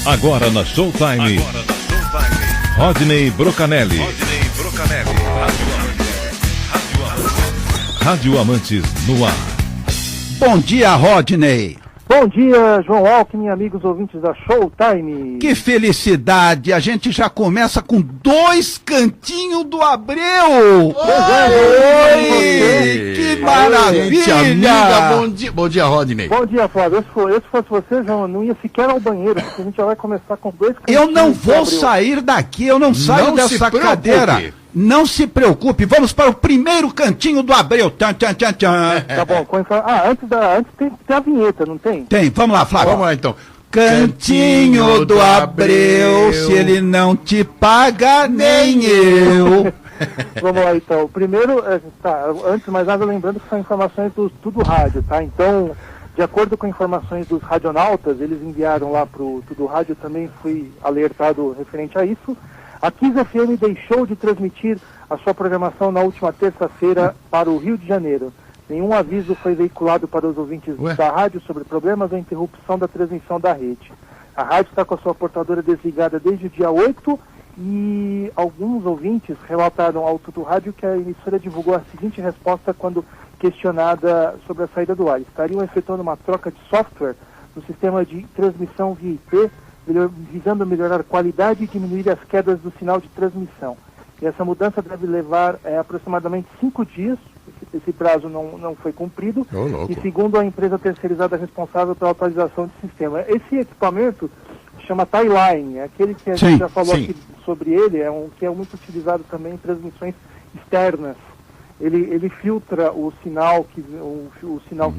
Agora na Showtime, Rodney Brocanelli. Rádio Amantes no ar. Bom dia, Rodney. Bom dia, João Alckmin, amigos ouvintes da Showtime. Que felicidade, a gente já começa com 2 cantinhos do Abreu. Oi, que maravilha. Gente, amiga, bom dia, Rodney. Bom dia, Flávio. Se fosse você, João, não ia sequer ao banheiro, porque a gente já vai começar com 2 cantinhos. Eu não vou sair daqui, eu não saio dessa cadeira. Não se preocupe, vamos para o primeiro cantinho do Abreu. Tchan, tchan, tchan, tchan. Tá bom, antes tem a vinheta, não tem? Tem, vamos lá, Flávio. Vamos lá, então. Cantinho do Abreu, se ele não te paga, nem eu. Vamos lá, então. Primeiro, antes de mais nada, lembrando que são informações do Tudo Rádio, tá? Então, de acordo com informações dos radionautas, eles enviaram lá para o Tudo Rádio, também fui alertado referente a isso. A Kiss FM deixou de transmitir a sua programação na última terça-feira para o Rio de Janeiro. Nenhum aviso foi veiculado para os ouvintes da rádio sobre problemas ou interrupção da transmissão da rede. A rádio está com a sua portadora desligada desde o dia 8 e alguns ouvintes relataram ao Tudo Rádio que a emissora divulgou a seguinte resposta quando questionada sobre a saída do ar. Estariam efetuando uma troca de software no sistema de transmissão via IP, visando melhorar a qualidade e diminuir as quedas do sinal de transmissão. E essa mudança deve levar aproximadamente 5 dias, esse prazo não foi cumprido, e segundo a empresa terceirizada responsável pela atualização do sistema. Esse equipamento chama Tie-Line, é aquele que a gente já falou aqui sobre ele, que é muito utilizado também em transmissões externas. Ele filtra o sinal, que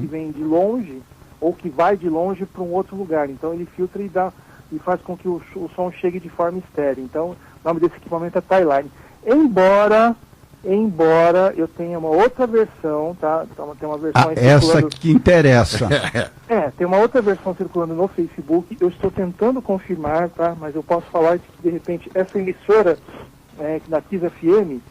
vem de longe, ou que vai de longe para um outro lugar. Então ele filtra e faz com que o som chegue de forma estéreo. Então, o nome desse equipamento é Tie-Line. Embora eu tenha uma outra versão, tá? Então, tem uma versão essa que interessa. Tem uma outra versão circulando no Facebook. Eu estou tentando confirmar, tá? Mas eu posso falar que, de repente, essa emissora da Kiss FM,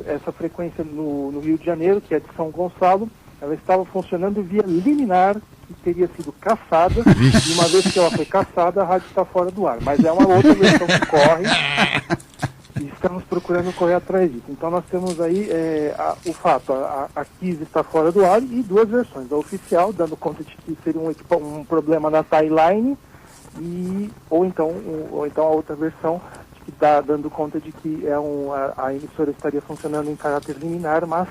essa frequência no Rio de Janeiro, que é de São Gonçalo, ela estava funcionando via liminar, que teria sido caçada, e uma vez que ela foi caçada, a rádio está fora do ar. Mas é uma outra versão que corre, e estamos procurando correr atrás disso. Então nós temos aí o fato, a Kiss está fora do ar, e 2 versões. A oficial, dando conta de que seria um problema na Tie-Line, ou então a outra versão, que está dando conta de que a emissora estaria funcionando em caráter liminar, mas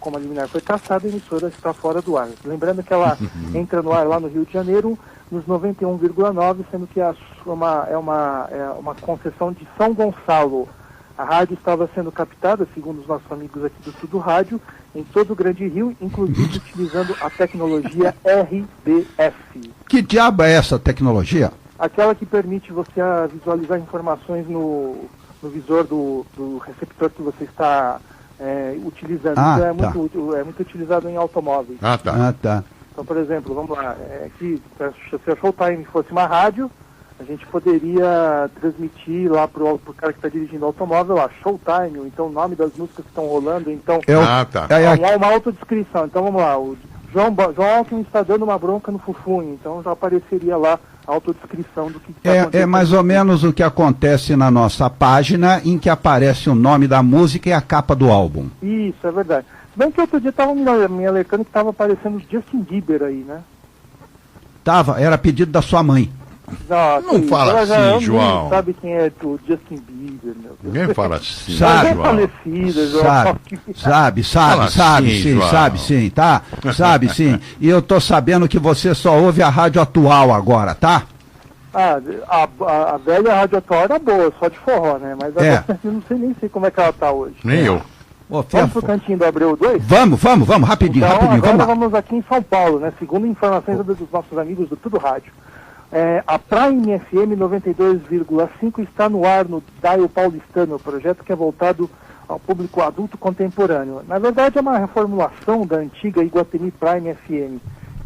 como a liminar foi caçada, a emissora está fora do ar. Lembrando que ela entra no ar lá no Rio de Janeiro, nos 91,9, sendo que é uma concessão de São Gonçalo. A rádio estava sendo captada, segundo os nossos amigos aqui do Tudo Rádio, em todo o Grande Rio, inclusive utilizando a tecnologia RBF. Que diabo é essa tecnologia? Aquela que permite você visualizar informações no visor do receptor que você está utilizando. É muito utilizado em automóveis. Tá. Então, por exemplo, vamos lá, se a Showtime fosse uma rádio, a gente poderia transmitir lá para o cara que está dirigindo o automóvel, lá, Showtime, ou então o nome das músicas que estão rolando, então uma autodescrição. Então vamos lá, o João Alckmin está dando uma bronca no Fufunho, então já apareceria lá a autodescrição do que está acontecendo. É mais ou menos o que acontece na nossa página, em que aparece o nome da música e a capa do álbum. Isso, é verdade. Se bem que outro dia estava me alertando que estava aparecendo Justin Bieber aí, né? Era pedido da sua mãe. Não fala assim, João. Sabe quem é o Justin Bieber, meu Deus. Ninguém fala assim, sabe, João. Falecida, João. Sabe sim, tá? Sabe sim. E eu tô sabendo que você só ouve a rádio atual agora, tá? A velha rádio atual era boa, só de forró, né? Mas agora eu não sei como é que ela tá hoje. Nem eu. Vamos pro cantinho do Abreu 2? Vamos, rapidinho, então, rapidinho. Agora vamos aqui em São Paulo, né? Segundo informações dos nossos amigos do Tudo Rádio. A Prime FM 92,5 está no ar no Dial Paulistano, projeto que é voltado ao público adulto contemporâneo. Na verdade, é uma reformulação da antiga Iguatemi Prime FM.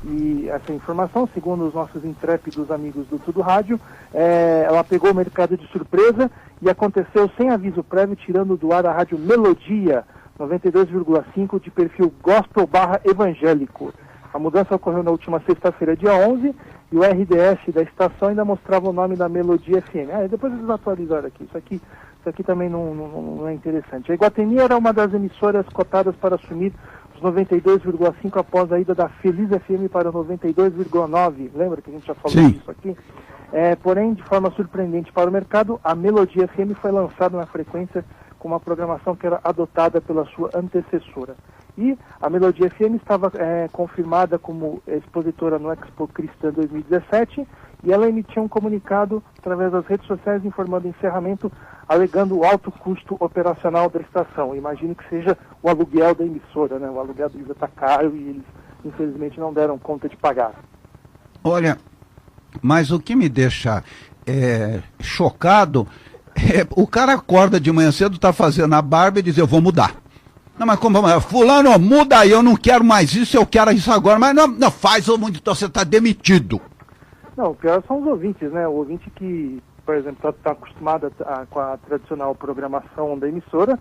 E essa informação, segundo os nossos intrépidos amigos do Tudo Rádio, ela pegou o mercado de surpresa e aconteceu sem aviso prévio, tirando do ar a rádio Melodia 92,5 de perfil gospel/evangélico. A mudança ocorreu na última sexta-feira, dia 11, e o RDS da estação ainda mostrava o nome da Melodia FM. Depois eles atualizaram aqui. Isso aqui também não é interessante. A Iguatemi era uma das emissoras cotadas para assumir os 92,5 após a ida da Feliz FM para 92,9. Lembra que a gente já falou disso aqui? Porém, de forma surpreendente para o mercado, a Melodia FM foi lançada na frequência com uma programação que era adotada pela sua antecessora. E a Melodia FM estava confirmada como expositora no Expo Cristã 2017 e ela emitiu um comunicado através das redes sociais informando o encerramento, alegando o alto custo operacional da estação. Imagino que seja o aluguel da emissora, né? O aluguel da está caro e eles, infelizmente, não deram conta de pagar. Olha, mas o que me deixa chocado o cara acorda de manhã cedo, está fazendo a barba e diz, eu vou mudar. Não, mas como, fulano, muda aí, eu não quero mais isso, eu quero isso agora. Mas não faz, então você está demitido. Não, o pior são os ouvintes, né? O ouvinte que, por exemplo, está acostumado com a tradicional programação da emissora,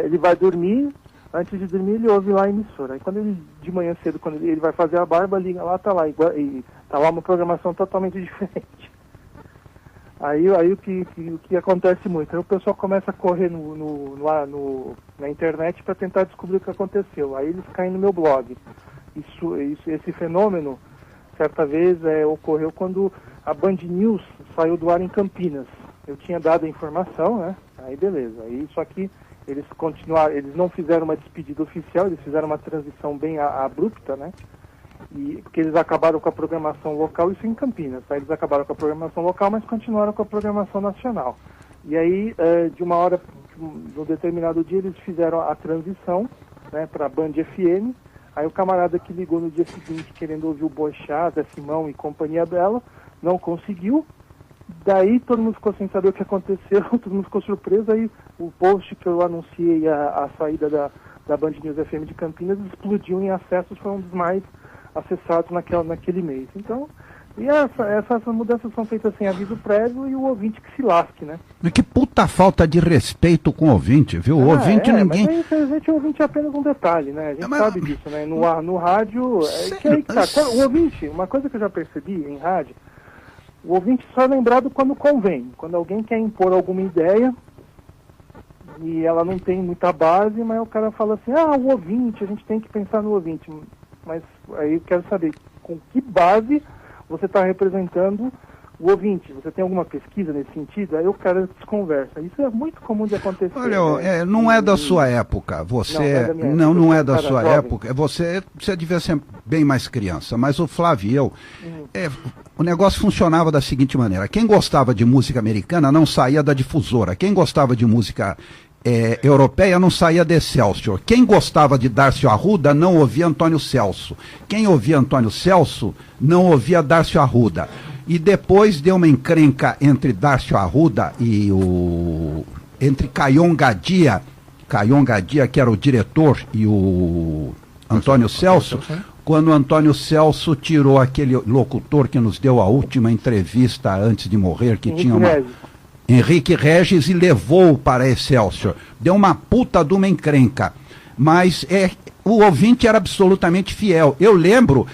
ele vai dormir, antes de dormir ele ouve lá a emissora. Aí quando ele, de manhã cedo, quando ele vai fazer a barba, liga lá, tá lá, e tá lá uma programação totalmente diferente. Aí o que acontece muito, aí o pessoal começa a correr na internet para tentar descobrir o que aconteceu. Aí eles caem no meu blog. Esse fenômeno, certa vez, ocorreu quando a Band News saiu do ar em Campinas. Eu tinha dado a informação, né? Aí beleza. Aí só que eles continuaram, eles não fizeram uma despedida oficial, eles fizeram uma transição bem abrupta, né? Porque eles acabaram com a programação local, isso em Campinas, tá? Eles acabaram com a programação local, mas continuaram com a programação nacional. E aí, de uma hora, num determinado dia, eles fizeram a transição, né, para a Band FM. Aí o camarada que ligou no dia seguinte, querendo ouvir o Boixá, Zé Simão e companhia dela, não conseguiu. Daí todo mundo ficou sem saber o que aconteceu, todo mundo ficou surpreso. Aí o post que eu anunciei a saída da Band News FM de Campinas explodiu em acessos, foi um dos mais acessados naquele mês. Então, e essas mudanças são feitas sem aviso prévio e o ouvinte que se lasque, né? Mas que puta falta de respeito com o ouvinte, viu? O ouvinte ninguém... Mas infelizmente o ouvinte é apenas um detalhe, né? A gente sabe disso, né? No rádio, que aí que tá. O ouvinte, uma coisa que eu já percebi em rádio, o ouvinte só é lembrado quando convém. Quando alguém quer impor alguma ideia e ela não tem muita base, mas o cara fala assim, o ouvinte, a gente tem que pensar no ouvinte. Mas aí eu quero saber com que base você está representando o ouvinte. Você tem alguma pesquisa nesse sentido? Aí o cara desconversa. Isso é muito comum de acontecer. Olha, não é da sua época. Você não é da sua época. Você devia ser bem mais criança. Mas o Flávio e eu, o negócio funcionava da seguinte maneira. Quem gostava de música americana não saía da difusora. Quem gostava de música europeia não saía de Excelsior. Quem gostava de Darcio Arruda não ouvia Antônio Celso. Quem ouvia Antônio Celso não ouvia Darcio Arruda. E depois deu uma encrenca entre Darcio Arruda e entre Cayon Gadia, que era o diretor, e o Antônio Celso, quando o Antônio Celso tirou aquele locutor que nos deu a última entrevista antes de morrer, que tinha uma... Henrique Regis, e levou para Excelsior. Deu uma puta de uma encrenca. Mas o ouvinte era absolutamente fiel. Eu lembro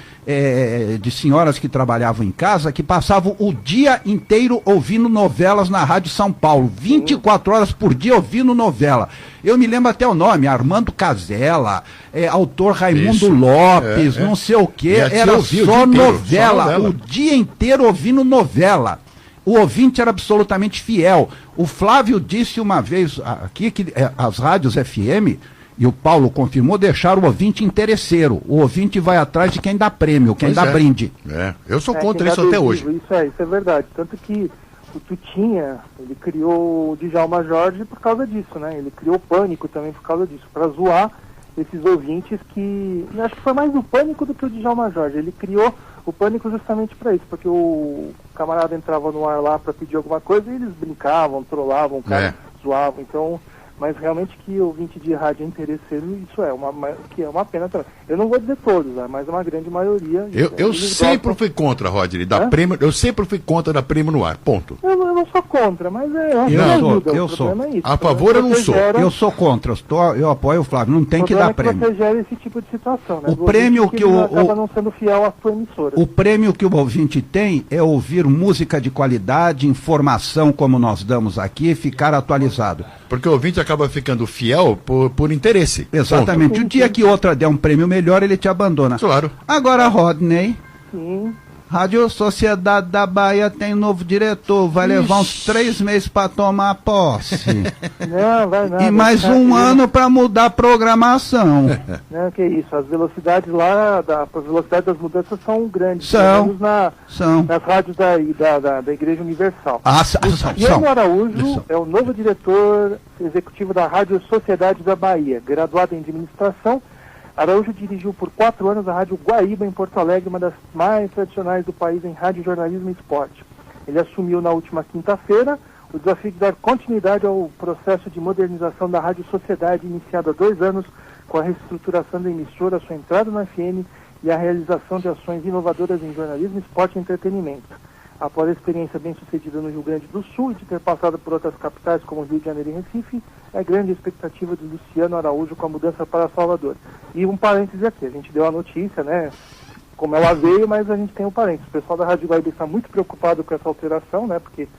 de senhoras que trabalhavam em casa que passavam o dia inteiro ouvindo novelas na Rádio São Paulo. 24 horas por dia ouvindo novela. Eu me lembro até o nome, Armando Casella, autor Raimundo Lopes, não sei o quê. Era só novela. O dia inteiro ouvindo novela. O ouvinte era absolutamente fiel. O Flávio disse uma vez aqui que as rádios FM, e o Paulo confirmou, deixaram o ouvinte interesseiro. O ouvinte vai atrás de quem dá prêmio, quem dá brinde. Eu sou contra isso até hoje. Isso é verdade. Tanto que o Tutinha, ele criou o Djalma Jorge por causa disso, né? Ele criou o Pânico também por causa disso, para zoar esses ouvintes que... Eu acho que foi mais o Pânico do que o Djalma Jorge. Ele criou o Pânico justamente para isso, porque o camarada entrava no ar lá para pedir alguma coisa e eles brincavam, trollavam, o cara zoavam. Então, Mas realmente que o ouvinte de rádio é interesseiro, isso que é uma pena também. Eu não vou dizer todos, mas uma grande maioria. Eu sempre fui contra, Rodney, prêmio, eu sempre fui contra da prêmio no ar, ponto. Eu não sou contra, mas eu sou. A favor eu não sou. Eu sou contra, eu apoio o Flávio, não tem que dar prêmio. Você gera esse tipo de situação, né? O prêmio que acaba não sendo fiel à sua emissora. O prêmio que o ouvinte tem é ouvir música de qualidade, informação como nós damos aqui, e ficar atualizado. Porque o ouvinte acaba ficando fiel por interesse. Exatamente. O dia que outra der um prêmio melhor, ele te abandona. Claro. Agora, Rodney. Sim. Rádio Sociedade da Bahia tem novo diretor, vai levar uns 3 meses para tomar posse. Não, vai não. E mais um ano para mudar a programação. Não, que isso, as velocidades lá, as velocidades das mudanças são grandes. São. Nas rádios da Igreja Universal. São. Tiago Araújo é o novo diretor executivo da Rádio Sociedade da Bahia, graduado em administração. Araújo dirigiu por 4 anos a Rádio Guaíba, em Porto Alegre, uma das mais tradicionais do país em rádio, jornalismo e esporte. Ele assumiu na última quinta-feira o desafio de dar continuidade ao processo de modernização da Rádio Sociedade, iniciado há 2 anos com a reestruturação da emissora, sua entrada na FM e a realização de ações inovadoras em jornalismo, esporte e entretenimento. Após a experiência bem-sucedida no Rio Grande do Sul e de ter passado por outras capitais como Rio de Janeiro e Recife, é grande a expectativa de Luciano Araújo com a mudança para Salvador. E um parêntese aqui, a gente deu a notícia, né, como ela veio, mas a gente tem um parêntese. O pessoal da Rádio Guaíba está muito preocupado com essa alteração, né, porque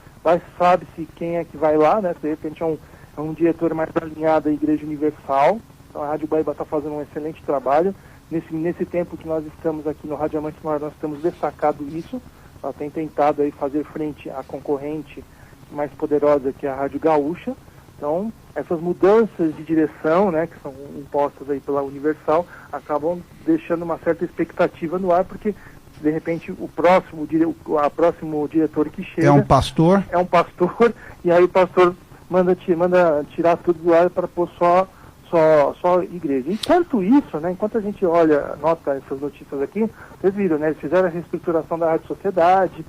sabe-se quem é que vai lá, né, de repente é um diretor mais alinhado à Igreja Universal. Então a Rádio Guaíba está fazendo um excelente trabalho. Nesse tempo que nós estamos aqui no Rádio Amante Maior, nós temos destacado isso. Ela tem tentado aí fazer frente à concorrente mais poderosa, que é a Rádio Gaúcha. Então, essas mudanças de direção, né, que são impostas aí pela Universal, acabam deixando uma certa expectativa no ar, porque, de repente, o próximo diretor que chega... É um pastor, e aí o pastor manda tirar tudo do ar para pôr só igreja. Enquanto isso, né, enquanto a gente nota essas notícias aqui, vocês viram, né, eles fizeram a reestruturação da Rádio Sociedade,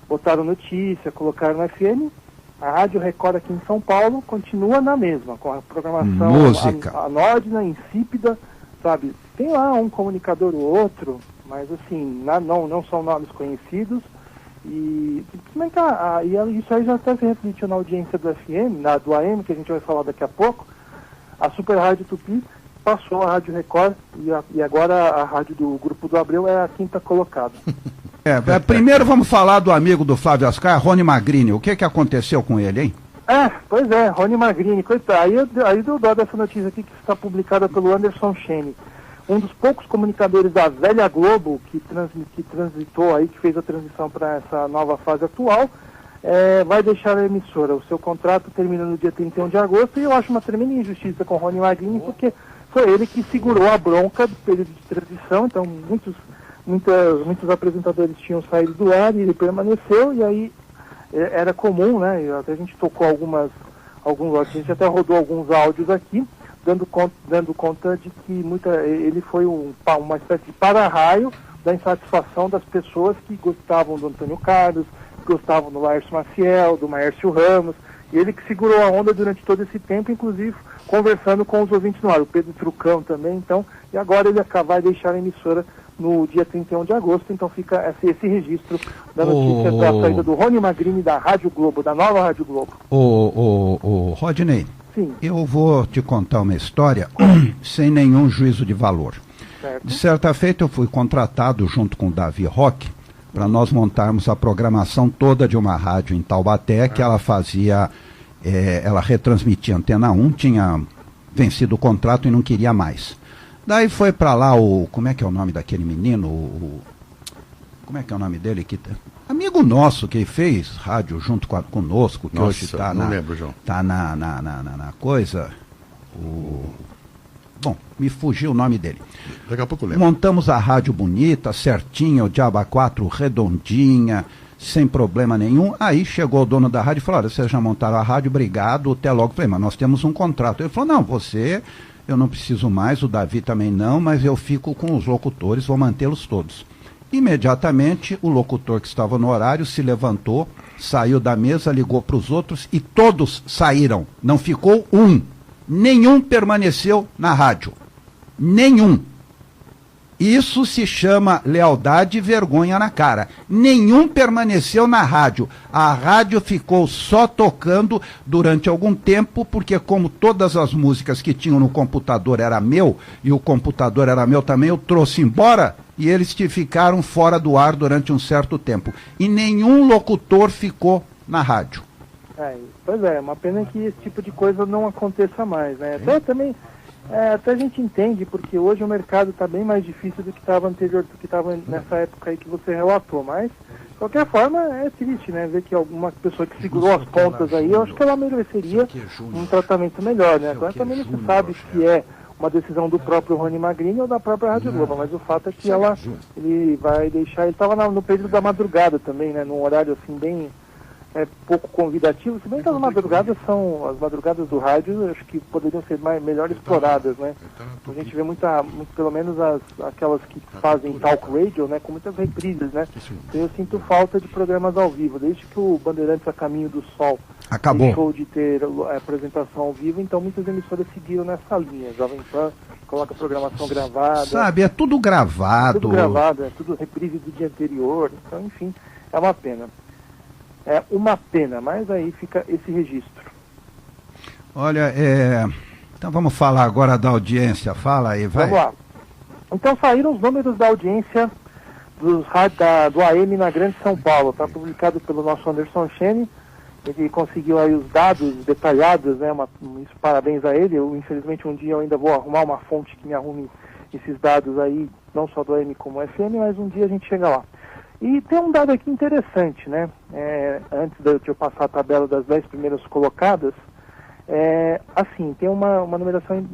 botaram notícia, colocaram no FM, a Rádio Record aqui em São Paulo continua na mesma, com a programação anódina, insípida, sabe? Tem lá um comunicador ou outro, mas assim, não são nomes conhecidos, e isso aí já até se refletiu na audiência do FM, do AM, que a gente vai falar daqui a pouco. A Super Rádio Tupi passou a Rádio Record e agora a rádio do Grupo do Abreu é a 5ª colocada. Primeiro vamos falar do amigo do Flávio Ascar, Rony Magrini. O que aconteceu com ele, hein? Pois é, Rony Magrini, coitado. Aí deu dó dessa notícia aqui que está publicada pelo Anderson Chene, um dos poucos comunicadores da velha Globo que transitou aí, que fez a transição para essa nova fase atual. Vai deixar a emissora. O seu contrato termina no dia 31 de agosto e eu acho uma tremenda injustiça com o Rony Magrini, porque foi ele que segurou a bronca do período de transição. Então muitos apresentadores tinham saído do ar e ele permaneceu, e aí era comum, né? Até a gente tocou a gente até rodou alguns áudios aqui, dando conta de que ele foi uma espécie de para-raio da insatisfação das pessoas que gostavam do Antônio Carlos, gostavam do Laércio Maciel, do Maércio Ramos, e ele que segurou a onda durante todo esse tempo, inclusive conversando com os ouvintes no ar, o Pedro Trucão também, então, e agora ele vai deixar a emissora no dia 31 de agosto, então fica esse registro da notícia da saída do Rony Magrini da Rádio Globo, da nova Rádio Globo. Rodney, sim, eu vou te contar uma história sem nenhum juízo de valor. Certo. De certa feita eu fui contratado junto com o Davi Roque para nós montarmos a programação toda de uma rádio em Taubaté, que ela fazia, ela retransmitia Antena 1, tinha vencido o contrato e não queria mais. Daí foi para lá como é que é o nome daquele menino? Como é que é o nome dele? Amigo nosso que fez rádio junto conosco, que hoje está na coisa. Bom, me fugiu o nome dele. Daqui a pouco eu lembro. Montamos a rádio bonita, certinha, o Diaba 4 redondinha, sem problema nenhum. Aí chegou o dono da rádio e falou: olha, vocês já montaram a rádio, obrigado, até logo. Eu falei, mas nós temos um contrato. Ele falou: não, eu não preciso mais, o Davi também não, mas eu fico com os locutores, vou mantê-los todos. Imediatamente, o locutor que estava no horário se levantou, saiu da mesa, ligou para os outros e todos saíram. Não ficou um. nenhum permaneceu na rádio. Nenhum. Isso se chama lealdade e vergonha na cara. Nenhum permaneceu na rádio. A rádio ficou só tocando durante algum tempo, porque como todas as músicas que tinham no computador era meu, e o computador era meu também, eu trouxe embora, e eles ficaram fora do ar durante um certo tempo. E nenhum locutor ficou na rádio. Pois é, uma pena que esse tipo de coisa não aconteça mais, né? Até a gente entende, porque hoje o mercado está bem mais difícil do que estava anterior, do que estava nessa época aí que você relatou, mas de qualquer forma é triste, né? Ver que alguma pessoa que segurou as pontas aí, eu acho que ela mereceria um tratamento melhor, né? Agora também não se sabe se é uma decisão do próprio Rony Magrini ou da própria Rádio Globo, mas o fato é que ele vai deixar, ele estava no período da madrugada também, né? Num horário assim bem pouco convidativo, se bem que as madrugadas do rádio, acho que poderiam ser melhor exploradas, né? A gente vê pelo menos aquelas que fazem talk radio, né, com muitas reprises, né? Então eu sinto falta de programas ao vivo, desde que o Bandeirantes a Caminho do Sol deixou de ter apresentação ao vivo, então muitas emissoras seguiram nessa linha. Jovem Pan coloca programação gravada. Sabe, é tudo gravado. É tudo reprise do dia anterior, então enfim, é uma pena. É uma pena, mas aí fica esse registro. Olha, então vamos falar agora da audiência. Fala aí, vai. Vamos lá. Então saíram os números da audiência do AM na Grande São Paulo. Está publicado pelo nosso Anderson Chene. Ele conseguiu aí os dados detalhados, né? Isso, parabéns a ele. Infelizmente um dia eu ainda vou arrumar uma fonte que me arrume esses dados aí, não só do AM como FM, mas um dia a gente chega lá. E tem um dado aqui interessante, né? Antes de eu passar a tabela das 10 primeiras colocadas, assim, tem uma numeração,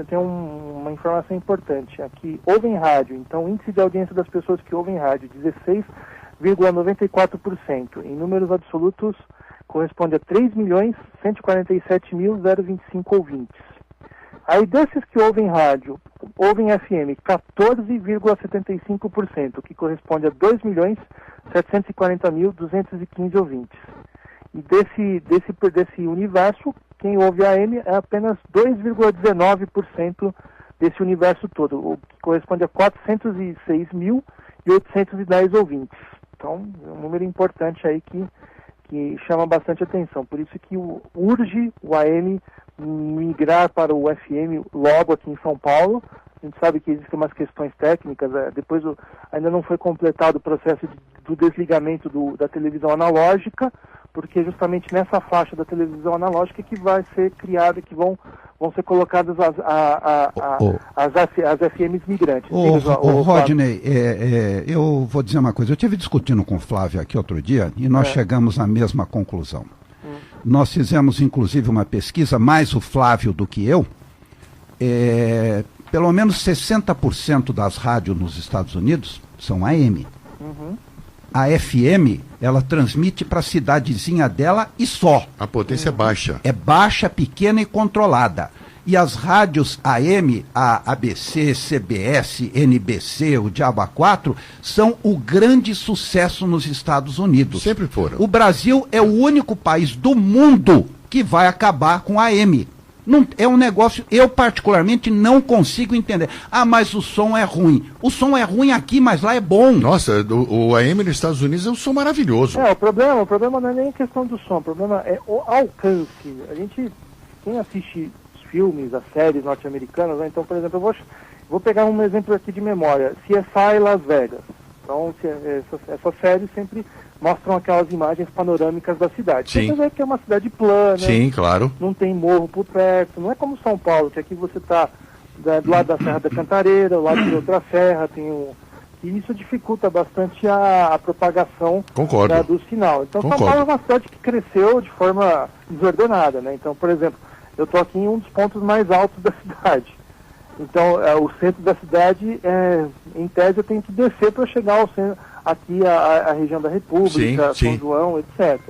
tem uma informação importante. Aqui, ouvem rádio, então o índice de audiência das pessoas que ouvem rádio, 16,94%. Em números absolutos, corresponde a 3.147.025 ouvintes. Aí desses que ouvem rádio, ouvem FM, 14,75%, que corresponde a 2.740.215 ouvintes. E desse universo, quem ouve AM é apenas 2,19% desse universo todo, o que corresponde a 406.810 ouvintes. Então, é um número importante aí que chama bastante atenção. Por isso que urge o AM migrar para o FM logo aqui em São Paulo. A gente sabe que existem umas questões técnicas, depois ainda não foi completado o processo do desligamento da televisão analógica, porque justamente nessa faixa da televisão analógica que vai ser criada, que vão ser colocadas as FMs migrantes. Rodney, eu vou dizer uma coisa, eu estive discutindo com o Flávio aqui outro dia e nós chegamos à mesma conclusão. Nós fizemos, inclusive, uma pesquisa, mais o Flávio do que eu. Pelo menos 60% das rádios nos Estados Unidos são AM. A FM, ela transmite para a cidadezinha dela e só. A potência é baixa. É baixa, pequena e controlada. E as rádios AM, a ABC, CBS, NBC, o Diabo 4, são o grande sucesso nos Estados Unidos. Sempre foram. O Brasil é o único país do mundo que vai acabar com a AM. Não, é um negócio, eu particularmente não consigo entender. Mas o som é ruim. O som é ruim aqui, mas lá é bom. Nossa, o AM nos Estados Unidos é um som maravilhoso. O problema não é nem a questão do som, o problema é o alcance. Quem assiste filmes, as séries norte-americanas, né? Então, por exemplo, eu vou pegar um exemplo aqui de memória, CSI Las Vegas. Então, essas séries sempre mostram aquelas imagens panorâmicas da cidade. Sim. Você vê que é uma cidade plana. Sim, claro. Não tem morro por perto, não é como São Paulo, que aqui você está do lado da Serra da Cantareira, do lado de outra serra, e isso dificulta bastante a propagação do sinal. Então, São Paulo é uma cidade que cresceu de forma desordenada, né? Então, por exemplo, eu estou aqui em um dos pontos mais altos da cidade. Então, o centro da cidade, em tese, eu tenho que descer para chegar ao centro, aqui a região da República, São João, etc.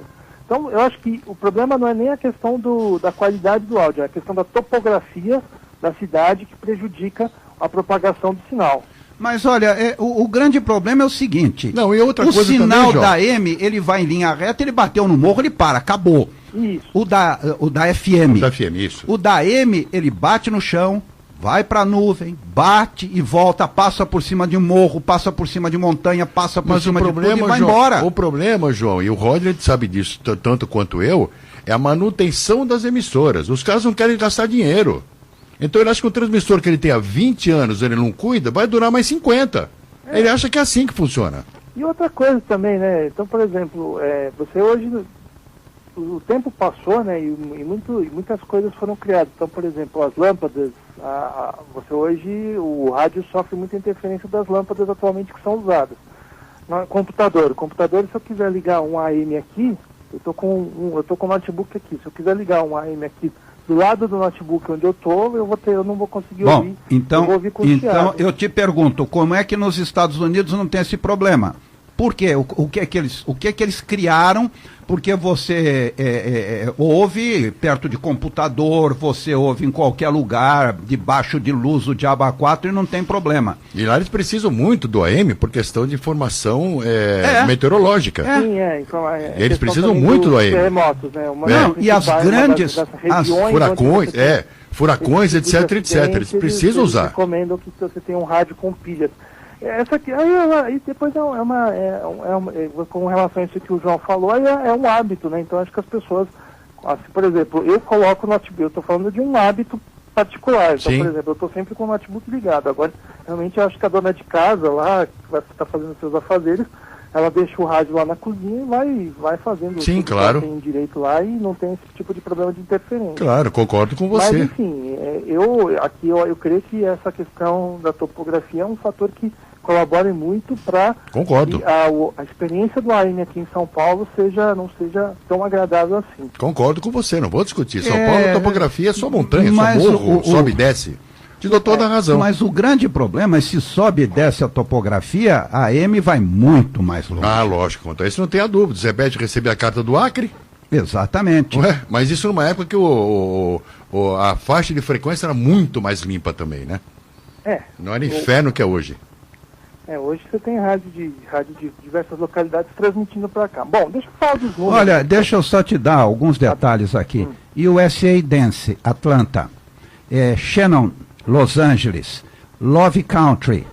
Então, eu acho que o problema não é nem a questão da qualidade do áudio, é a questão da topografia da cidade que prejudica a propagação do sinal. Mas olha, o grande problema é o seguinte, não, e outra coisa sinal também, da AM, ele vai em linha reta, ele bateu no morro, ele para, acabou. Isso. O da FM. O da FM, isso. O da AM, ele bate no chão, vai para a nuvem, bate e volta, passa por cima de um morro, passa por cima de montanha, passa por cima de tudo e vai embora. O problema, João, e o Roger sabe disso tanto quanto eu, é a manutenção das emissoras. Os caras não querem gastar dinheiro. Então ele acha que o transmissor que ele tem há 20 anos, ele não cuida, vai durar mais 50. Ele acha que é assim que funciona. E outra coisa também, né? Então, por exemplo, você hoje, o tempo passou, né? E muitas coisas foram criadas. Então, por exemplo, as lâmpadas, você hoje, o rádio sofre muita interferência das lâmpadas atualmente que são usadas. No computador, se eu quiser ligar um AM aqui, eu tô com um notebook aqui. Se eu quiser ligar um AM aqui do lado do notebook onde eu não vou conseguir ouvir. Então, eu vou ouvir com chiado. Eu te pergunto, como é que nos Estados Unidos não tem esse problema? Por quê? O que é que eles criaram? Porque você ouve perto de computador, você ouve em qualquer lugar, debaixo de luz, o diabo A4 e não tem problema. E lá eles precisam muito do AM por questão de informação meteorológica. Eles precisam muito do AM. Terremotos, né? E as grandes... Furacões, etc. Eles precisam usar. Eles recomendam que você tenha um rádio com pilhas. Essa aqui, aí depois com relação a isso que o João falou, aí é um hábito, né? Então acho que as pessoas, assim, por exemplo, eu coloco o notebook, eu estou falando de um hábito particular. Então, por exemplo, eu estou sempre com o notebook ligado. Agora, realmente eu acho que a dona de casa lá, que vai estar fazendo seus afazeres, ela deixa o rádio lá na cozinha e vai fazendo Sim, tudo claro. que ela tem direito lá e não tem esse tipo de problema de interferência. Claro, concordo com você. Mas, enfim, eu creio que essa questão da topografia é um fator que colabora muito para que a experiência do AM aqui em São Paulo não seja tão agradável assim. Concordo com você, não vou discutir. São Paulo, a topografia é só montanha, só morro, sobe e desce. Te dou toda a razão. Mas o grande problema é se sobe e desce a topografia, a AM vai muito mais longe. Ah, lógico. Então isso não tem a dúvida. Zé Bete recebeu a carta do Acre. Exatamente. Mas isso numa época que a faixa de frequência era muito mais limpa também, né? Não era inferno que é hoje. Hoje você tem rádio de diversas localidades transmitindo para cá. Bom, deixa eu falar dos números. Olha, deixa eu só te dar alguns detalhes aqui. USA Dance, Atlanta. Shannon, Los Angeles. Love Country.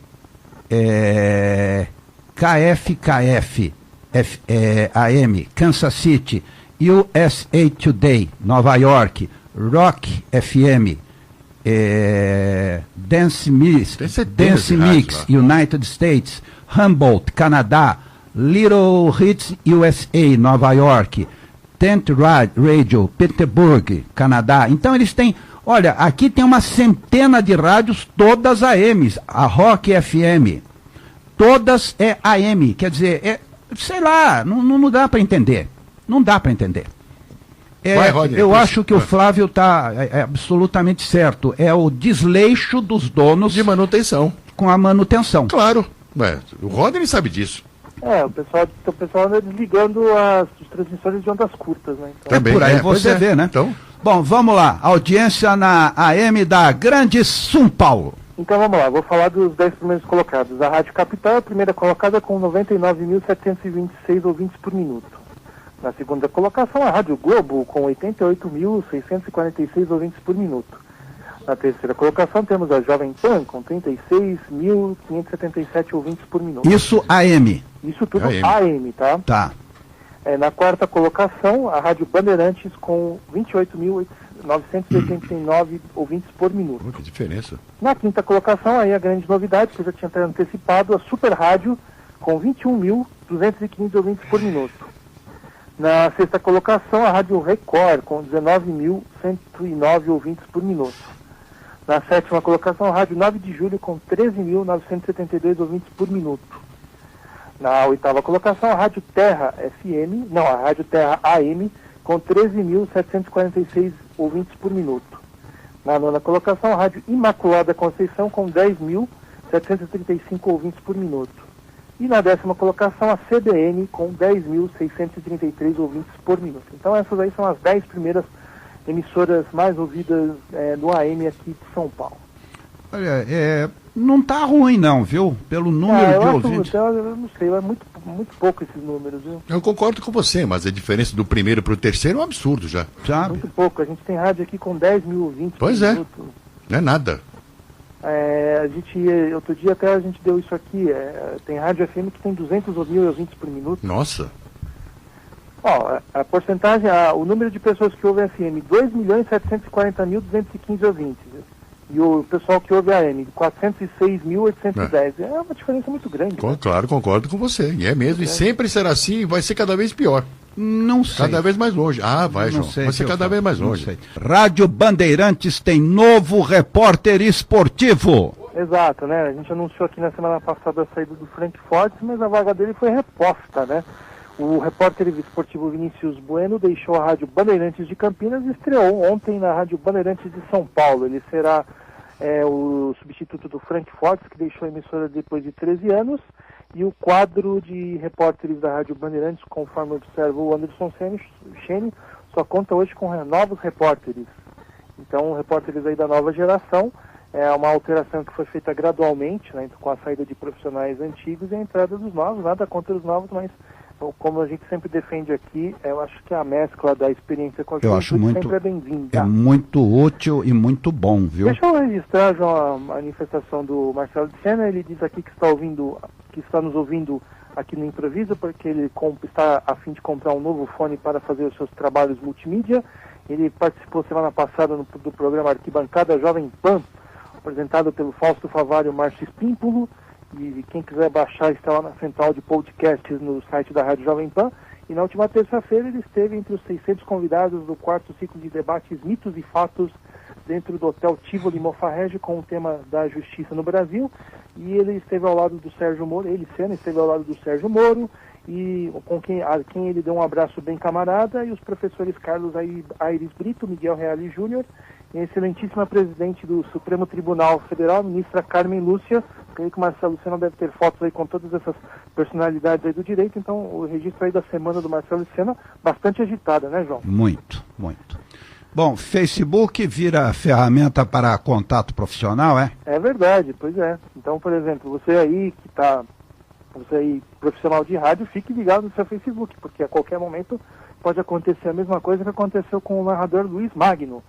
KFKF, AM, Kansas City. USA Today, Nova York. Rock FM. Dance Mix, United States, Humboldt, Canadá, Little Hits USA, Nova York, Tent Radio, Petersburg, Canadá. Então eles têm, olha, aqui tem uma centena de rádios, todas AMs, a Rock FM, todas é AM, quer dizer, sei lá, não dá para entender, não dá para entender. Eu acho que o Flávio está absolutamente certo. É o desleixo dos donos de manutenção. Com a manutenção. Claro. O Rodney sabe disso. O pessoal anda desligando os transmissores de ondas curtas, né? Então, também, por aí você vê, né? Então... Bom, vamos lá. Audiência na AM da Grande São Paulo. Então vamos lá, vou falar dos 10 primeiros colocados. A Rádio Capital é a primeira colocada com 99.726 ouvintes por minuto. Na segunda colocação, a Rádio Globo, com 88.646 ouvintes por minuto. Na terceira colocação, temos a Jovem Pan, com 36.577 ouvintes por minuto. Isso AM. Isso tudo AM, tá? Tá. Na quarta colocação, a Rádio Bandeirantes, com 28.989 ouvintes por minuto. Que diferença. Na quinta colocação, aí a grande novidade, que eu já tinha até antecipado, a Super Rádio, com 21.215 ouvintes por minuto. Na sexta colocação, a Rádio Record, com 19.109 ouvintes por minuto. Na sétima colocação, a Rádio 9 de Julho, com 13.972 ouvintes por minuto. Na oitava colocação, a Rádio Terra a Rádio Terra AM, com 13.746 ouvintes por minuto. Na nona colocação, a Rádio Imaculada Conceição, com 10.735 ouvintes por minuto. E na décima colocação, a CBN, com 10.633 ouvintes por minuto. Então essas aí são as 10 primeiras emissoras mais ouvidas no AM aqui de São Paulo. Olha, não está ruim não, viu? Pelo número de ouvintes. Eu não sei, é muito pouco esses números, viu? Eu concordo com você, mas a diferença do primeiro para o terceiro é um absurdo já. Sabe? Muito pouco. A gente tem rádio aqui com 10 mil ouvintes. Pois é. Não é nada. A gente, outro dia até a gente deu isso aqui, tem rádio FM que tem 200 mil ouvintes por minuto. Nossa. Ó, a porcentagem, o número de pessoas que ouvem FM, 2.740.215 ouvintes. E o pessoal que ouve AM, 406.810. É uma diferença muito grande. Claro, concordo com você. E é mesmo. E sempre será assim e vai ser cada vez pior. Não sei. Cada vez mais longe. Ah, vai, Não João. sei Vai ser cada vez mais longe. Sei. Rádio Bandeirantes tem novo repórter esportivo. Exato, né? A gente anunciou aqui na semana passada a saída do Frank Fortes, mas a vaga dele foi reposta, né? O repórter esportivo Vinícius Bueno deixou a Rádio Bandeirantes de Campinas e estreou ontem na Rádio Bandeirantes de São Paulo. Ele será o substituto do Frank Fortes, que deixou a emissora depois de 13 anos, e o quadro de repórteres da Rádio Bandeirantes, conforme observa o Anderson Chene, só conta hoje com novos repórteres. Então, repórteres aí da nova geração. É uma alteração que foi feita gradualmente, né, com a saída de profissionais antigos e a entrada dos novos. Nada contra os novos, mas como a gente sempre defende aqui, eu acho que a mescla da experiência com a juventude sempre é bem-vinda. É muito útil e muito bom, viu? Deixa eu registrar, João, a manifestação do Marcelo de Sena. Ele diz aqui que está nos ouvindo aqui no Improviso, porque ele está a fim de comprar um novo fone para fazer os seus trabalhos multimídia. Ele participou semana passada do programa Arquibancada Jovem Pan, apresentado pelo Fausto Favari e Márcio Espímpulo. E quem quiser baixar está lá na central de podcasts no site da Rádio Jovem Pan. E na última terça-feira ele esteve entre os 600 convidados do quarto ciclo de debates Mitos e Fatos dentro do Hotel Tivoli Mofarrege com o tema da justiça no Brasil. E ele esteve ao lado do Sérgio Moro, Sena, esteve ao lado do Sérgio Moro, e a quem ele deu um abraço bem camarada, e os professores Carlos Aires Brito, Miguel Reale Júnior, e a excelentíssima presidente do Supremo Tribunal Federal, ministra Carmen Lúcia. Creio que o Marcelo Sena deve ter fotos aí com todas essas personalidades aí do direito, então o registro aí da semana do Marcelo Sena, bastante agitada, né, João? Muito, muito. Bom, Facebook vira ferramenta para contato profissional, é? É verdade, pois é. Então, por exemplo, você aí profissional de rádio, fique ligado no seu Facebook, porque a qualquer momento pode acontecer a mesma coisa que aconteceu com o narrador Luiz Magno,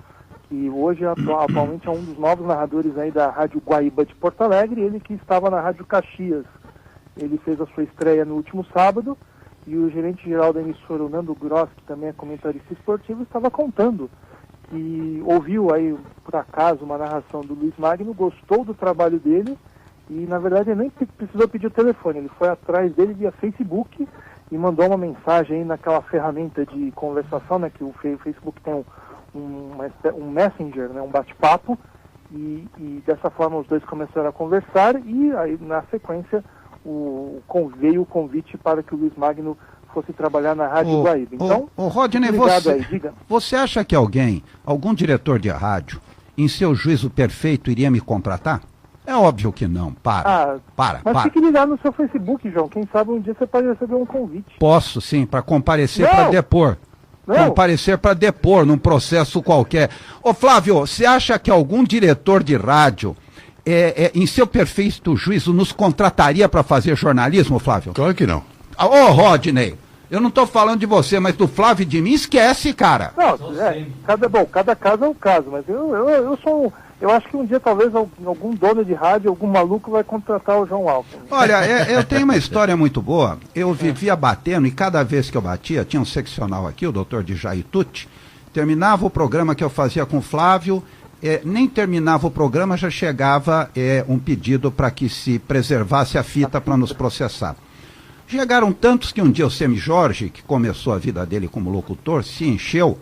que hoje atualmente é um dos novos narradores aí da Rádio Guaíba de Porto Alegre, ele que estava na Rádio Caxias. Ele fez a sua estreia no último sábado, e o gerente-geral da emissora, o Nando Gross, que também é comentarista esportivo, estava contando que ouviu aí, por acaso, uma narração do Luiz Magno, gostou do trabalho dele, e na verdade ele nem precisou pedir o telefone, ele foi atrás dele via Facebook e mandou uma mensagem aí naquela ferramenta de conversação, né, que o Facebook tem um messenger, né, um bate-papo, e dessa forma os dois começaram a conversar, e aí na sequência veio o convite para que o Luiz Magno fosse trabalhar na Rádio Guaíba. Então, Rodney, você acha que algum diretor de rádio, em seu juízo perfeito, iria me contratar? É óbvio que não. Mas fique ligado no seu Facebook, João. Quem sabe um dia você pode receber um convite. Posso, sim, para comparecer para depor. Comparecer para depor num processo qualquer. Ô Flávio, você acha que algum diretor de rádio, em seu perfeito juízo, nos contrataria para fazer jornalismo, Flávio? Claro que não. Ô Rodney, eu não estou falando de você, mas do Flávio e de mim, esquece, cara. Não, cada caso é um caso, mas eu acho que um dia talvez algum dono de rádio, algum maluco vai contratar o João Alckmin. Olha, eu tenho uma história muito boa. Eu vivia batendo, e cada vez que eu batia, tinha um seccional aqui, o doutor Djaí Tucci, terminava o programa que eu fazia com o Flávio, nem terminava o programa, já chegava um pedido para que se preservasse a fita para nos processar. Chegaram tantos que um dia o Semi Jorge, que começou a vida dele como locutor, se encheu,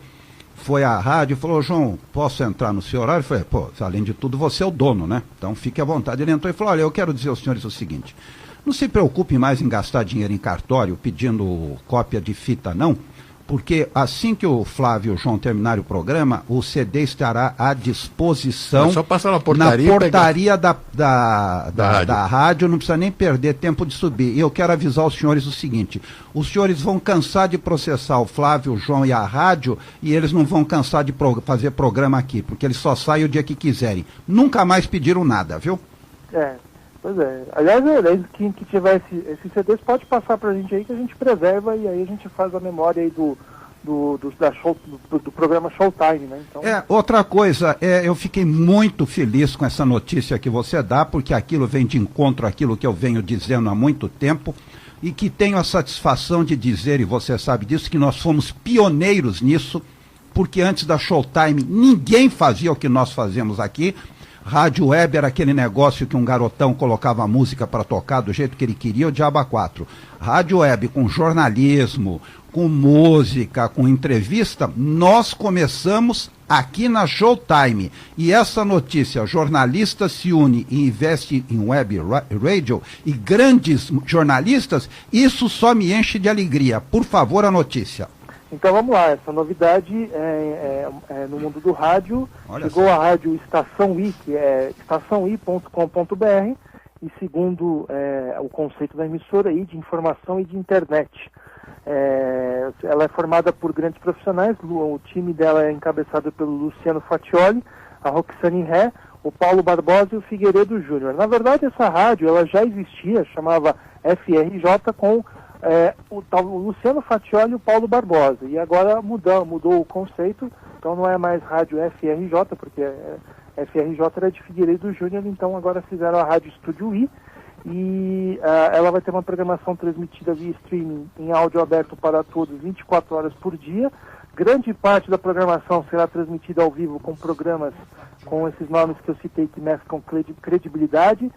foi à rádio e falou: João, posso entrar no seu horário? Eu falei: pô, além de tudo, você é o dono, né? Então fique à vontade. Ele entrou e falou: olha, eu quero dizer aos senhores o seguinte, não se preocupe mais em gastar dinheiro em cartório pedindo cópia de fita, não, porque assim que o Flávio e o João terminarem o programa, o CD estará à disposição só passar na portaria da rádio, não precisa nem perder tempo de subir. E eu quero avisar os senhores o seguinte: os senhores vão cansar de processar o Flávio, o João e a rádio, e eles não vão cansar de fazer programa aqui, porque eles só saem o dia que quiserem. Nunca mais pediram nada, viu? Pois é. Aliás, quem tiver esses CDs pode passar pra gente aí que a gente preserva e aí a gente faz a memória aí do programa Showtime, né? Então... Outra coisa, eu fiquei muito feliz com essa notícia que você dá, porque aquilo vem de encontro àquilo que eu venho dizendo há muito tempo, e que tenho a satisfação de dizer, e você sabe disso, que nós fomos pioneiros nisso, porque antes da Showtime ninguém fazia o que nós fazemos aqui. Rádio web era aquele negócio que um garotão colocava a música para tocar do jeito que ele queria, o diabo a quatro. Rádio web com jornalismo, com música, com entrevista, nós começamos aqui na Showtime. E essa notícia, jornalista se une e investe em web radio, e grandes jornalistas, isso só me enche de alegria. Por favor, a notícia. Então vamos lá, essa novidade no mundo do rádio. Olha chegou só. a rádio Estação I, que é estaçãoi.com.br, e segundo o conceito da emissora aí, de informação e de internet. Ela é formada por grandes profissionais, o time dela é encabeçado pelo Luciano Fatioli, a Roxane Ré, o Paulo Barbosa e o Figueiredo Júnior. Na verdade, essa rádio ela já existia, chamava FRJ, com o Luciano Fatioli e o Paulo Barbosa, e agora mudou o conceito, então não é mais rádio FRJ, porque FRJ era de Figueiredo Júnior, então agora fizeram a rádio Estúdio I, e ela vai ter uma programação transmitida via streaming em áudio aberto para todos 24 horas por dia. Grande parte da programação será transmitida ao vivo com programas com esses nomes que eu citei que mesclam credibilidade,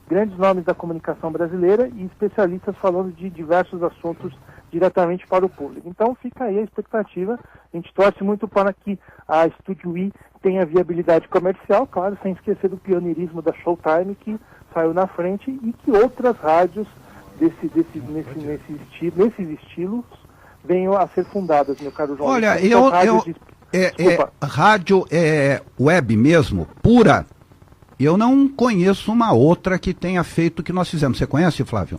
grandes nomes da comunicação brasileira e especialistas falando de diversos assuntos diretamente para o público. Então fica aí a expectativa, a gente torce muito para que a Estúdio I tenha viabilidade comercial, claro, sem esquecer do pioneirismo da Showtime, que saiu na frente, e que outras rádios nesses estilos venham a ser fundadas, meu caro João. Olha, rádio web mesmo, pura, eu não conheço uma outra que tenha feito o que nós fizemos. Você conhece, Flávio?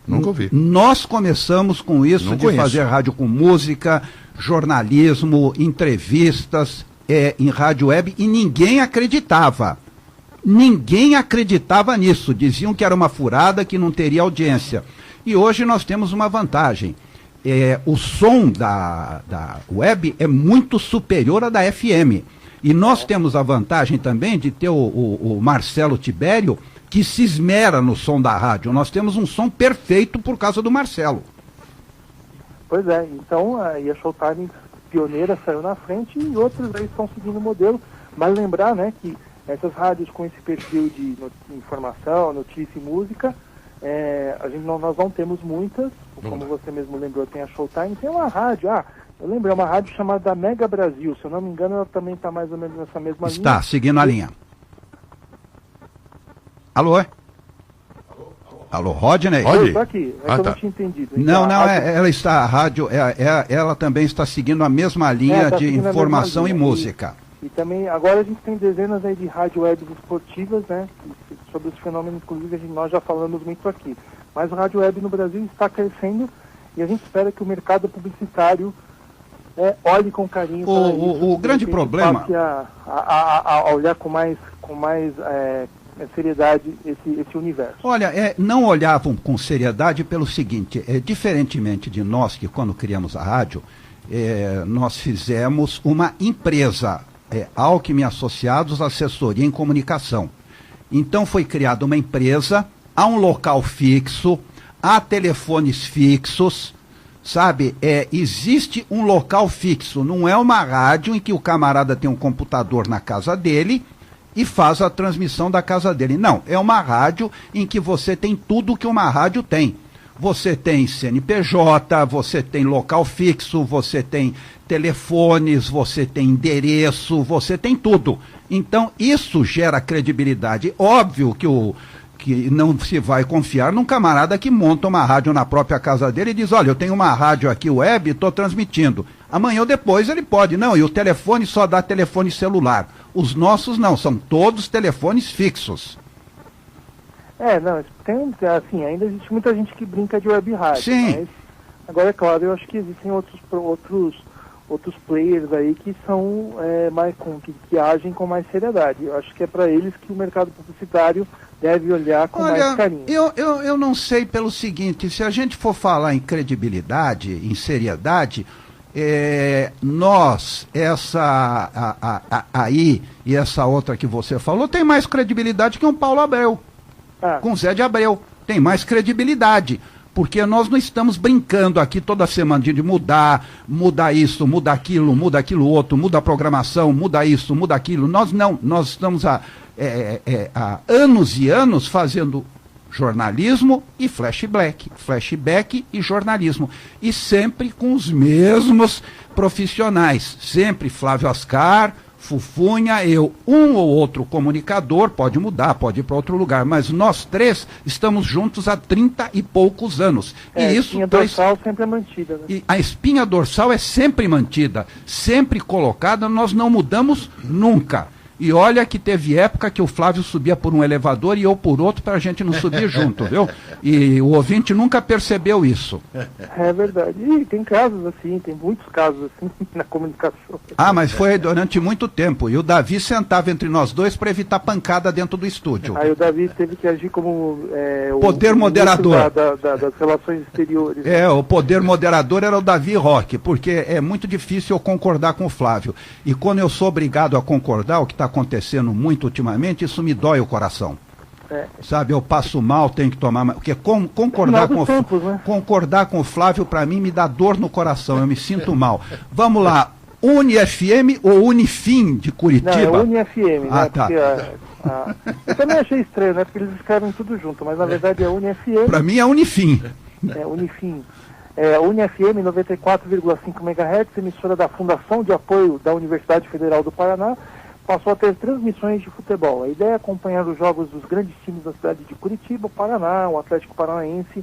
Nunca ouvi. Nós começamos com isso, Não de conheço. fazer rádio com música, jornalismo, entrevistas em rádio web, e ninguém acreditava. Ninguém acreditava nisso. Diziam que era uma furada, que não teria audiência. E hoje nós temos uma vantagem. O som da web é muito superior à da FM. E nós temos a vantagem também de ter o Marcelo Tibério, que se esmera no som da rádio. Nós temos um som perfeito por causa do Marcelo. Pois é, então aí a Showtime pioneira saiu na frente e outros aí estão seguindo o modelo. Mas lembrar, né, que essas rádios com esse perfil de informação, notícia e música, nós não temos muitas. Como você mesmo lembrou, tem a Showtime, tem uma rádio, eu lembro, é uma rádio chamada Mega Brasil, se eu não me engano, ela também está mais ou menos nessa mesma linha. Está, seguindo a linha. Alô? Alô, Rodney? Eu estou aqui, que eu tá. não tinha entendido. Não, Então, ela está, a rádio, ela também está seguindo a mesma linha tá de seguindo a informação mesma e linha. música. E também, agora a gente tem dezenas aí de rádio webs esportivas, né? Sobre esse fenômeno, inclusive, nós já falamos muito aqui. Mas o rádio web no Brasil está crescendo e a gente espera que o mercado publicitário olhe com carinho para isso. O grande problema... Passe a olhar com mais seriedade esse universo. Olha, não olhavam com seriedade pelo seguinte, diferentemente de nós, que quando criamos a rádio, nós fizemos uma empresa, Alckmin Associados, Assessoria em Comunicação. Então foi criada uma empresa, há um local fixo, há telefones fixos, sabe? Existe um local fixo, não é uma rádio em que o camarada tem um computador na casa dele e faz a transmissão da casa dele. Não, é uma rádio em que você tem tudo que uma rádio tem. Você tem CNPJ, você tem local fixo, você tem telefones, você tem endereço, você tem tudo. Então, isso gera credibilidade. Óbvio que não se vai confiar num camarada que monta uma rádio na própria casa dele e diz, olha, eu tenho uma rádio aqui web e estou transmitindo. Amanhã ou depois ele pode. Não, e o telefone só dá telefone celular. Os nossos não, são todos telefones fixos. Ainda existe muita gente que brinca de web rádio. Sim. Mas, agora, é claro, eu acho que existem outros outros players aí que são que agem com mais seriedade. Eu acho que é para eles que o mercado publicitário deve olhar com mais carinho. Eu não sei pelo seguinte, se a gente for falar em credibilidade, em seriedade, nós, aí e essa outra que você falou, tem mais credibilidade que um Paulo Abreu, com Zé de Abreu, tem mais credibilidade, porque nós não estamos brincando aqui toda semana de mudar isso, muda aquilo outro, muda a programação, muda isso, muda aquilo. Nós não, nós estamos há anos e anos fazendo jornalismo e flashback e jornalismo. E sempre com os mesmos profissionais. Sempre Flávio Ascar, Fufunha, eu, um ou outro comunicador, pode mudar, pode ir para outro lugar, mas nós três estamos juntos há 30 e poucos anos. E a isso espinha dorsal sempre é mantida. Né? E a espinha dorsal é sempre mantida, sempre colocada, nós não mudamos nunca. E olha que teve época que o Flávio subia por um elevador e eu por outro para a gente não subir junto, viu? E o ouvinte nunca percebeu isso. É verdade. E tem casos assim, tem muitos casos assim na comunicação. Mas foi durante muito tempo. E o Davi sentava entre nós dois para evitar pancada dentro do estúdio. Aí o Davi teve que agir como poder moderador das relações exteriores. O poder moderador era o Davi Roque, porque é muito difícil eu concordar com o Flávio. E quando eu sou obrigado a concordar, o que está acontecendo muito ultimamente, isso me dói o coração. Sabe, eu passo mal, tenho que tomar... Porque concordar com o Flávio, para mim, me dá dor no coração, eu me sinto mal. Vamos lá, UniFM ou Unifim de Curitiba? Não, é UniFM, né? Tá. Eu também achei estranho, né? Porque eles escrevem tudo junto, mas na verdade é UniFM. Para mim é Unifim. Unifim. UniFM 94,5 MHz, emissora da Fundação de Apoio da Universidade Federal do Paraná, passou a ter transmissões de futebol. A ideia é acompanhar os jogos dos grandes times da cidade de Curitiba, Paraná, o Atlético Paranaense,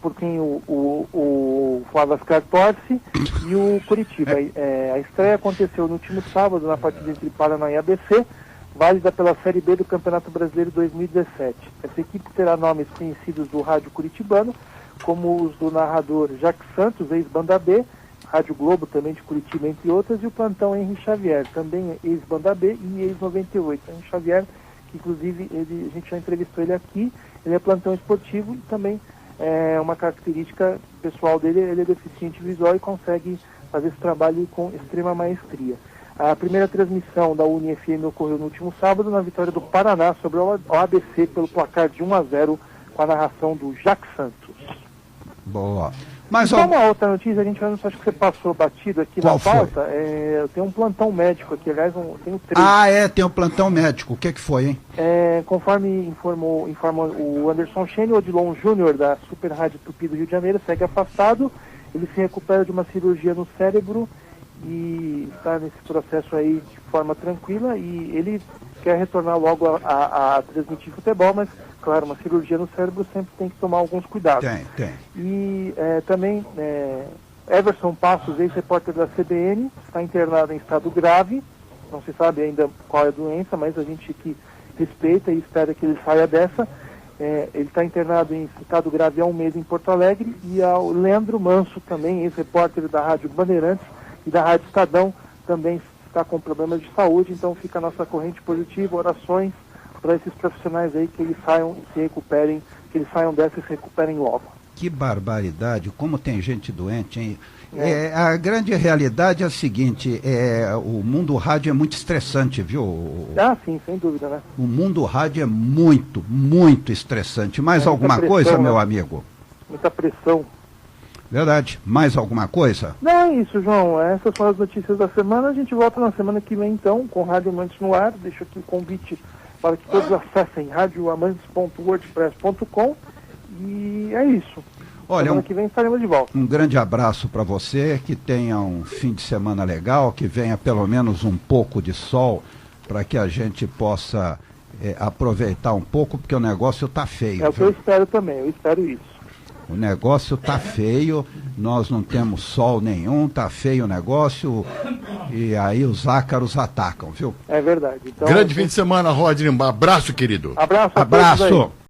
por quem o Flávio Ascar torce, e o Curitiba. A estreia aconteceu no último sábado, na partida entre Paraná e ABC, válida pela Série B do Campeonato Brasileiro 2017. Essa equipe terá nomes conhecidos do rádio curitibano, como os do narrador Jacques Santos, ex-Banda B, Rádio Globo também de Curitiba, entre outras, e o plantão Henri Xavier, também ex-Banda B e ex-98. Henri Xavier, que inclusive a gente já entrevistou ele aqui, ele é plantão esportivo e também uma característica pessoal dele, ele é deficiente visual e consegue fazer esse trabalho com extrema maestria. A primeira transmissão da UniFM ocorreu no último sábado, na vitória do Paraná sobre o ABC pelo placar de 1-0, com a narração do Jacques Santos. Boa. Mas uma outra notícia, a gente não acho que você passou batido aqui Qual na pauta. Tem um plantão médico aqui, aliás, tem 3. Tem um plantão médico. O que foi, hein? Conforme informou o Anderson Chene, o Odilon Júnior, da Super Rádio Tupi do Rio de Janeiro, segue afastado. Ele se recupera de uma cirurgia no cérebro e está nesse processo aí de forma tranquila, e ele quer retornar logo a transmitir futebol, mas, claro, uma cirurgia no cérebro sempre tem que tomar alguns cuidados. Tem. E também Everson Passos, ex-repórter da CBN, está internado em estado grave, não se sabe ainda qual é a doença, mas a gente aqui respeita e espera que ele saia dessa. Ele está internado em estado grave há um mês em Porto Alegre, e ao Leandro Manso, também ex-repórter da Rádio Bandeirantes e da Rádio Estadão, também está com problemas de saúde, então fica a nossa corrente positiva, orações para esses profissionais aí, que eles saiam e se recuperem, que eles saiam dessa e se recuperem logo. Que barbaridade, como tem gente doente, hein? A grande realidade é a seguinte, o mundo rádio é muito estressante, viu? Sim, sem dúvida, né? O mundo rádio é muito, muito estressante. Mais alguma pressão, coisa, né? meu amigo? Muita pressão. Verdade. Mais alguma coisa? Não, é isso, João. Essas são as notícias da semana. A gente volta na semana que vem, então, com Rádio Amantes no ar. Deixo aqui o convite para que todos acessem radioamantes.wordpress.com. E é isso. Olha, semana que vem estaremos de volta. Um grande abraço para você, que tenha um fim de semana legal, que venha pelo menos um pouco de sol, para que a gente possa aproveitar um pouco, porque o negócio está feio. É o que eu espero também, eu espero isso. O negócio tá feio, nós não temos sol nenhum, tá feio o negócio, e aí os ácaros atacam, viu? É verdade. Então, grande fim de semana, Rodney. Um abraço, querido. Abraço.